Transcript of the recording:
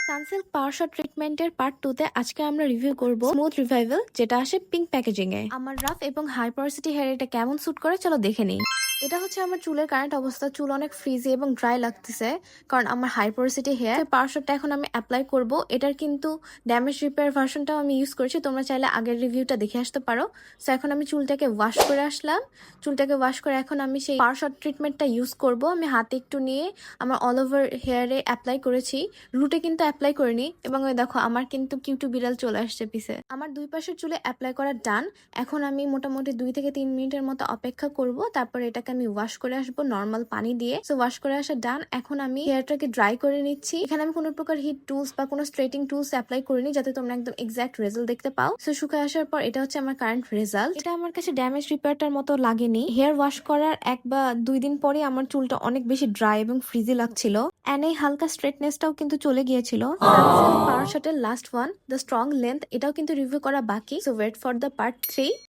Sunsilk পাওয়ার shot ট্রিটমেন্টের part 2 তে আজকে আমরা রিভিউ করব স্মুথ রিভাইভাল, যেটা আসে পিঙ্ক প্যাকেজিং এ। আমার রাফ এবং হাই পরাসিটি হেয়ার এটা কেমন স্যুট করে চলো দেখে নিই। এটা হচ্ছে আমার চুলের কারেন্ট অবস্থা। চুল অনেক ফ্রিজি এবং ড্রাই লাগতেছে কারণ আমার হাই পরাসিটি হেয়ার। পাওয়ার শটটা এখন আমি অ্যাপ্লাই করব। এটার কিন্তু ড্যামেজ রিপেয়ার ভার্সনটাও আমি ইউজ করেছি, তোমরা চাইলে আগের রিভিউটা দেখে আসতে পারো। সো এখন আমি চুলটাকে ওয়াশ করে আসলাম। চুলটাকে ওয়াশ করে এখন আমি সেই পাওয়ার শট ট্রিটমেন্টটা ইউজ করব। আমি হাতে একটু নিয়ে আমার অল ওভার হেয়ারে অ্যাপ্লাই করেছি, রুটে কিন্তু অ্যাপ্লাই করিনি। এবং ওই দেখো আমার কিন্তু কিউটু বিড়াল চলে আসছে পিছে। আমার দুই পাশের চুলে অ্যাপ্লাই করা ডান। এখন আমি মোটামুটি 2 থেকে 3 মিনিটের মতো অপেক্ষা করব, তারপর এটাকে আমি ওয়াশ করে আসবো নর্মাল পানি দিয়ে। সো ওয়াশ করে আসা ডান। এখন আমি হেয়ারটাকে ড্রাই করে নিচ্ছি। এখানে আমি কোনো প্রকার হিট টুলস বা কোনো স্ট্রেটিং টুলস অ্যাপ্লাই করিনি, যাতে তোমরা একদম এক্সাক্ট রেজাল্ট দেখতে পাও। সো শুকায় আসার পর এটা হচ্ছে আমার কারেন্ট রেজাল্ট। এটা আমার কাছে ড্যামেজ রিপেয়ারটার মতো লাগেনি। হেয়ার ওয়াশ করার 1 বা 2 দিন পরে আমার চুলটা অনেক বেশি ড্রাই এবং ফ্রিজি লাগছিল, এন্ড এই হালকা স্ট্রেটনেসটাও কিন্তু চলে গিয়েছিল। সানসিল্ক পাওয়ার শটের last one, the strong length, এটাও কিন্তু রিভিউ করা বাকি। So wait for the part 3।